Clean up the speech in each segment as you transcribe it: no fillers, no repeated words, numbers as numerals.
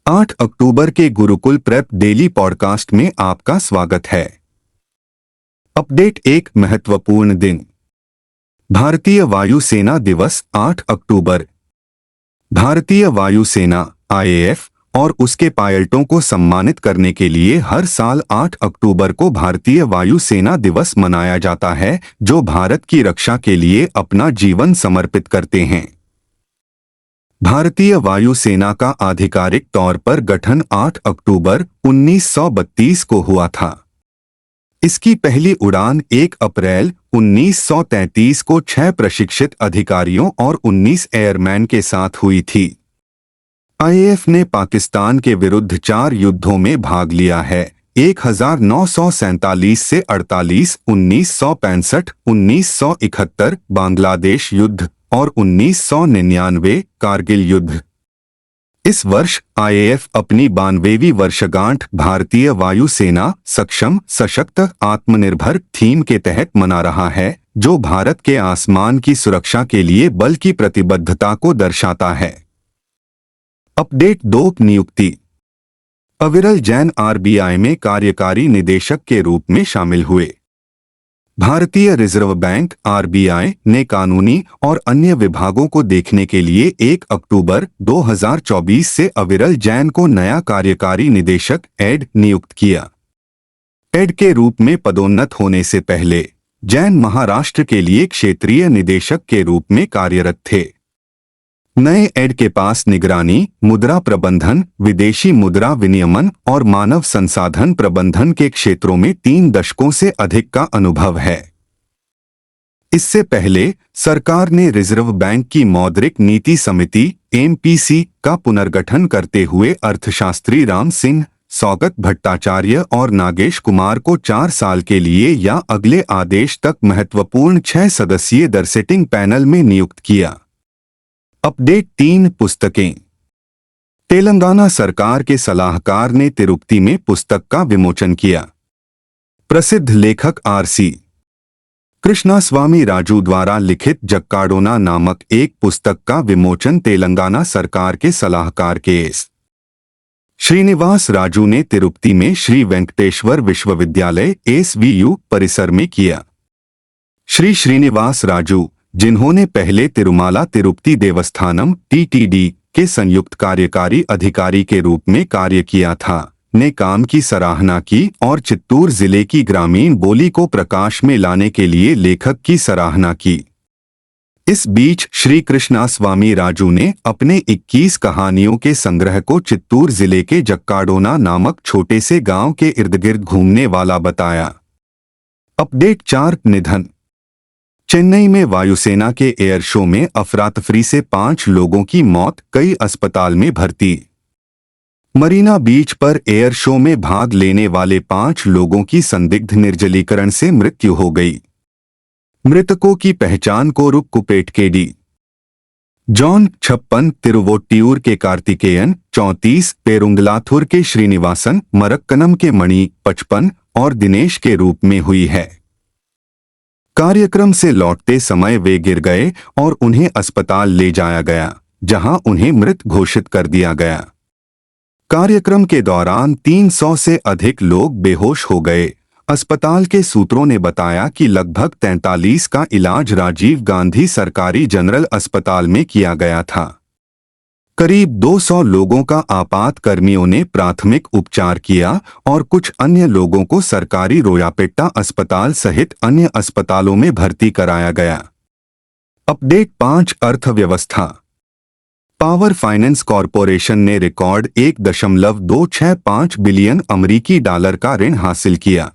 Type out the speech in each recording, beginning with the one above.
8 अक्टूबर के Gurukul prep daily podcast में आपका स्वागत है। अपडेट, एक महत्वपूर्ण दिन। भारतीय वायुसेना दिवस 8 अक्टूबर। भारतीय वायुसेना आईएएफ और उसके पायलटों को सम्मानित करने के लिए हर साल 8 अक्टूबर को भारतीय वायुसेना दिवस मनाया जाता है, जो भारत की रक्षा के लिए अपना जीवन समर्पित करते हैं। भारतीय वायुसेना का आधिकारिक तौर पर गठन 8 अक्टूबर 1932 को हुआ था। इसकी पहली उड़ान 1 अप्रैल 1933 को 6 प्रशिक्षित अधिकारियों और 19 एयरमैन के साथ हुई थी। आईएएफ ने पाकिस्तान के विरुद्ध 4 युद्धों में भाग लिया है: 1947 से 48, 1965, 1971 बांग्लादेश युद्ध और 1999 कारगिल युद्ध। इस वर्ष आईएएफ अपनी 92वीं वर्षगांठ भारतीय वायुसेना सक्षम, सशक्त, आत्मनिर्भर थीम के तहत मना रहा है, जो भारत के आसमान की सुरक्षा के लिए बल की प्रतिबद्धता को दर्शाता है। अपडेट 2, नियुक्ति। अविरल जैन आरबीआई में कार्यकारी निदेशक के रूप में शामिल हुए। भारतीय रिजर्व बैंक आरबीआई ने कानूनी और अन्य विभागों को देखने के लिए 1 अक्टूबर 2024 से अविरल जैन को नया कार्यकारी निदेशक एड नियुक्त किया। एड के रूप में पदोन्नत होने से पहले जैन महाराष्ट्र के लिए क्षेत्रीय निदेशक के रूप में कार्यरत थे। नए एड के पास निगरानी, मुद्रा प्रबंधन, विदेशी मुद्रा विनियमन और मानव संसाधन प्रबंधन के क्षेत्रों में 3 दशकों से अधिक का अनुभव है। इससे पहले सरकार ने रिजर्व बैंक की मौद्रिक नीति समिति एमपीसी का पुनर्गठन करते हुए अर्थशास्त्री राम सिंह, सौगत भट्टाचार्य और नागेश कुमार को 4 साल के लिए या अगले आदेश तक महत्वपूर्ण 6 सदस्यीय दरसेटिंग पैनल में नियुक्त किया। अपडेट 3, पुस्तकें। तेलंगाना सरकार के सलाहकार ने तिरुपति में पुस्तक का विमोचन किया। प्रसिद्ध लेखक आर.सी. कृष्णास्वामी राजू द्वारा लिखित जक्काडोना नामक एक पुस्तक का विमोचन तेलंगाना सरकार के सलाहकार के.एस. श्रीनिवास राजू ने तिरुपति में श्री वेंकटेश्वर विश्वविद्यालय (एसवीयू) परिसर में किया। श्री श्रीनिवास राजू, जिन्होंने पहले तिरुमाला तिरुपति देवस्थानम (टीटीडी) के संयुक्त कार्यकारी अधिकारी के रूप में कार्य किया था, ने काम की सराहना की और चित्तूर जिले की ग्रामीण बोली को प्रकाश में लाने के लिए लेखक की सराहना की। इस बीच श्री कृष्णास्वामी राजू ने अपने 21 कहानियों के संग्रह को चित्तूर जिले के जक्काडोना नामक छोटे से गांव के इर्द-गिर्द घूमने वाला बताया। अपडेट 4, निधन। चेन्नई में वायुसेना के एयर शो में अफरा-तफरी से 5 लोगों की मौत, कई अस्पताल में भर्ती। मरीना बीच पर एयर शो में भाग लेने वाले 5 लोगों की संदिग्ध निर्जलीकरण से मृत्यु हो गई। मृतकों की पहचान कोरुक्कुपेट के डी. जॉन 56, तिरुवोट्टियूर के कार्तिकेयन 34, पेरुंगलाथुर के श्रीनिवासन, मरक्कनम के मणि 55 और दिनेश के रूप में हुई है। कार्यक्रम से लौटते समय वे गिर गए और उन्हें अस्पताल ले जाया गया, जहां उन्हें मृत घोषित कर दिया गया। कार्यक्रम के दौरान 300 से अधिक लोग बेहोश हो गए। अस्पताल के सूत्रों ने बताया कि लगभग 43 का इलाज राजीव गांधी सरकारी जनरल अस्पताल में किया गया था। करीब 200 लोगों का आपात कर्मियों ने प्राथमिक उपचार किया और कुछ अन्य लोगों को सरकारी रोयापेट्टा अस्पताल सहित अन्य अस्पतालों में भर्ती कराया गया। अपडेट 5, अर्थव्यवस्था। पावर फाइनेंस कॉरपोरेशन ने रिकॉर्ड 1.265 बिलियन अमेरिकी डॉलर का ऋण हासिल किया।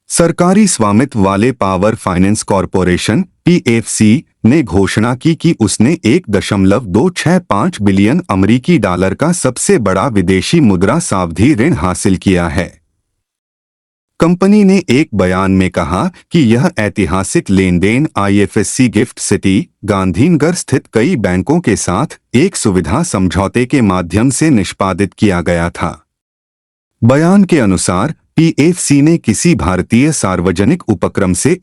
सरकारी स्वामित्व वाले पावर फाइनेंस कॉरपोरेशन (पीएफसी) ने घोषणा की कि उसने 1.265 बिलियन अमेरिकी डॉलर का सबसे बड़ा विदेशी मुद्रा सावधि ऋण हासिल किया है। कंपनी ने एक बयान में कहा कि यह ऐतिहासिक लेनदेन आईएफएससी गिफ्ट सिटी, गांधीनगर स्थित कई बैंकों के साथ एक सुविधा समझौते के माध्यम से निष्पादित किया गया था। बयान के अनुसार पीएफसी ने किसी भारतीय सार्वजनिक उपक्रम से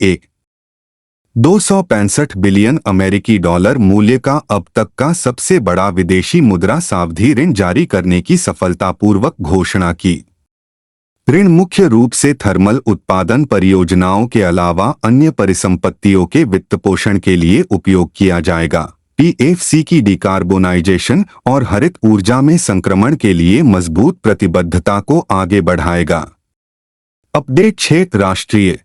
265 बिलियन अमेरिकी डॉलर मूल्य का अब तक का सबसे बड़ा विदेशी मुद्रा सावधि ऋण जारी करने की सफलतापूर्वक घोषणा की। ऋण मुख्य रूप से थर्मल उत्पादन परियोजनाओं के अलावा अन्य परिसंपत्तियों के वित्तपोषण के लिए उपयोग किया जाएगा। पीएफसी की डिकार्बोनाइजेशन और हरित ऊर्जा में संक्रमण के लिए मजबूत प्रतिबद्धता को आगे बढ़ाएगा। अपडेट 6 राष्ट्रीय।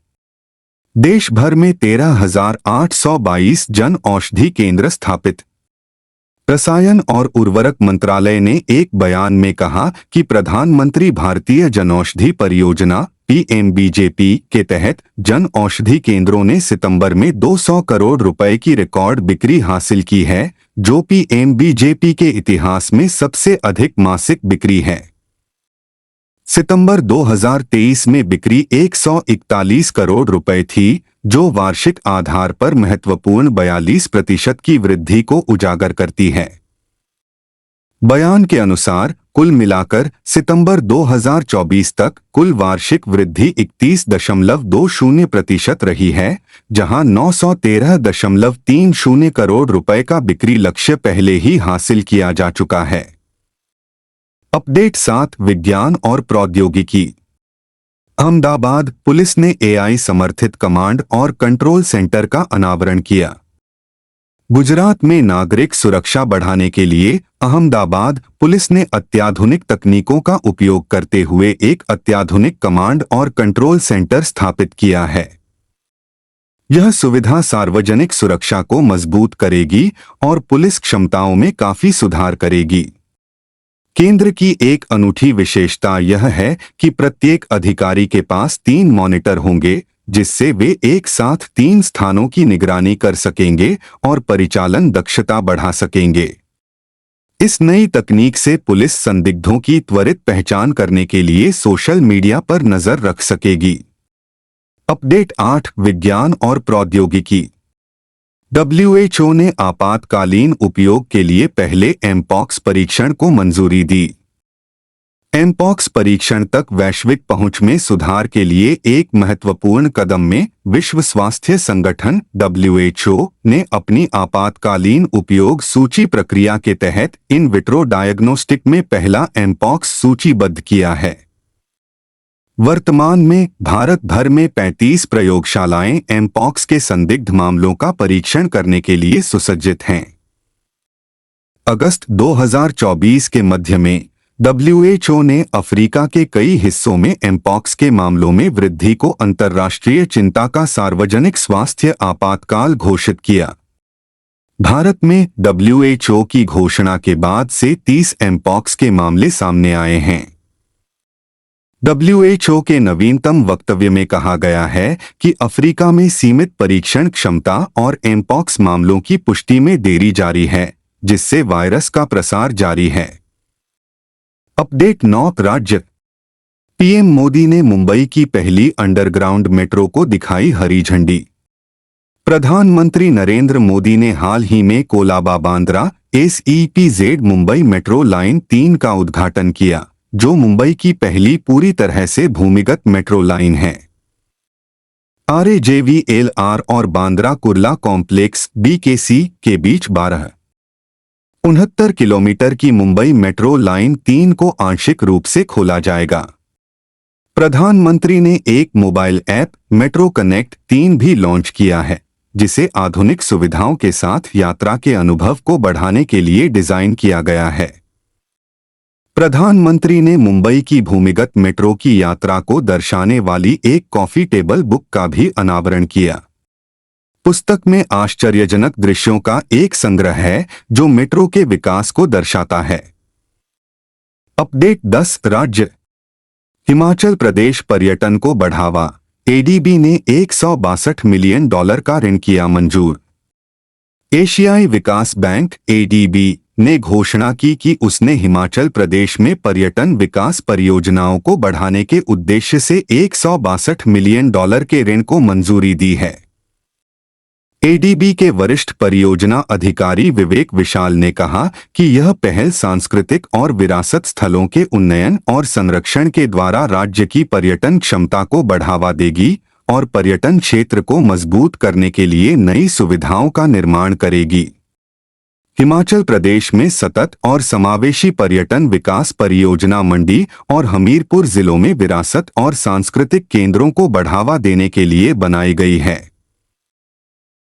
देश भर में 13,822 जन औषधि केंद्र स्थापित। रसायन और उर्वरक मंत्रालय ने एक बयान में कहा कि प्रधानमंत्री भारतीय जनऔषधि परियोजना पीएमबीजेपी के तहत जन औषधि केंद्रों ने सितंबर में 200 करोड़ रुपए की रिकॉर्ड बिक्री हासिल की है, जो पीएमबीजेपी के इतिहास में सबसे अधिक मासिक बिक्री है। सितंबर 2023 में बिक्री 141 करोड़ रुपए थी, जो वार्षिक आधार पर महत्वपूर्ण 42% की वृद्धि को उजागर करती है। बयान के अनुसार कुल मिलाकर सितंबर 2024 तक कुल वार्षिक वृद्धि 31.20% रही है, जहां 913.30 करोड़ रुपए का बिक्री लक्ष्य पहले ही हासिल किया जा चुका है। अपडेट 7 विज्ञान और प्रौद्योगिकी। अहमदाबाद पुलिस ने एआई समर्थित कमांड और कंट्रोल सेंटर का अनावरण किया। गुजरात में नागरिक सुरक्षा बढ़ाने के लिए अहमदाबाद पुलिस ने अत्याधुनिक तकनीकों का उपयोग करते हुए एक अत्याधुनिक कमांड और कंट्रोल सेंटर स्थापित किया है। यह सुविधा सार्वजनिक सुरक्षा को मजबूत करेगी और पुलिस क्षमताओं में काफी सुधार करेगी। केंद्र की एक अनूठी विशेषता यह है कि प्रत्येक अधिकारी के पास 3 मॉनिटर होंगे, जिससे वे एक साथ 3 स्थानों की निगरानी कर सकेंगे और परिचालन दक्षता बढ़ा सकेंगे। इस नई तकनीक से पुलिस संदिग्धों की त्वरित पहचान करने के लिए सोशल मीडिया पर नजर रख सकेगी। अपडेट 8 विज्ञान और प्रौद्योगिकी। WHO ने आपातकालीन उपयोग के लिए पहले एमपॉक्स परीक्षण को मंजूरी दी। एमपॉक्स परीक्षण तक वैश्विक पहुंच में सुधार के लिए एक महत्वपूर्ण कदम में विश्व स्वास्थ्य संगठन WHO ने अपनी आपातकालीन उपयोग सूची प्रक्रिया के तहत इन विट्रो डायग्नोस्टिक में पहला एमपॉक्स सूचीबद्ध किया है। वर्तमान में भारत भर में 35 प्रयोगशालाएं एमपॉक्स के संदिग्ध मामलों का परीक्षण करने के लिए सुसज्जित हैं। अगस्त 2024 के मध्य में WHO ने अफ्रीका के कई हिस्सों में एमपॉक्स के मामलों में वृद्धि को अंतर्राष्ट्रीय चिंता का सार्वजनिक स्वास्थ्य आपातकाल घोषित किया। भारत में WHO की घोषणा के बाद से 30 एमपॉक्स के मामले सामने आए हैं। WHO के नवीनतम वक्तव्य में कहा गया है कि अफ्रीका में सीमित परीक्षण क्षमता और एमपॉक्स मामलों की पुष्टि में देरी जारी है, जिससे वायरस का प्रसार जारी है। अपडेट 9 राज्य। पीएम मोदी ने मुंबई की पहली अंडरग्राउंड मेट्रो को दिखाई हरी झंडी। प्रधानमंत्री नरेंद्र मोदी ने हाल ही में Colaba Bandra SEPZ Mumbai metro line 3 का उद्घाटन किया, जो मुंबई की पहली पूरी तरह से भूमिगत मेट्रो लाइन है। RAJVLR और बांद्रा कुर्ला कॉम्प्लेक्स BKC के बीच 69 किलोमीटर की मुंबई मेट्रो लाइन 3 को आंशिक रूप से खोला जाएगा। प्रधानमंत्री ने एक मोबाइल ऐप मेट्रो कनेक्ट 3 भी लॉन्च किया है, जिसे आधुनिक सुविधाओं के साथ यात्रा के अनुभव को बढ़ाने के लिए डिजाइन किया गया है। प्रधानमंत्री ने मुंबई की भूमिगत मेट्रो की यात्रा को दर्शाने वाली एक कॉफी टेबल बुक का भी अनावरण किया। पुस्तक में आश्चर्यजनक दृश्यों का एक संग्रह है, जो मेट्रो के विकास को दर्शाता है। अपडेट 10 राज्य। हिमाचल प्रदेश पर्यटन को बढ़ावा। ADB ने $162 मिलियन का ऋण किया मंजूर। एशियाई विकास बैंक ADB ने घोषणा की कि उसने हिमाचल प्रदेश में पर्यटन विकास परियोजनाओं को बढ़ाने के उद्देश्य से $162 मिलियन के ऋण को मंजूरी दी है। ADB के वरिष्ठ परियोजना अधिकारी विवेक विशाल ने कहा कि यह पहल सांस्कृतिक और विरासत स्थलों के उन्नयन और संरक्षण के द्वारा राज्य की पर्यटन क्षमता को बढ़ावा देगी और पर्यटन क्षेत्र को मजबूत करने के लिए नई सुविधाओं का निर्माण करेगी। हिमाचल प्रदेश में सतत और समावेशी पर्यटन विकास परियोजना मंडी और हमीरपुर जिलों में विरासत और सांस्कृतिक केंद्रों को बढ़ावा देने के लिए बनाई गई है।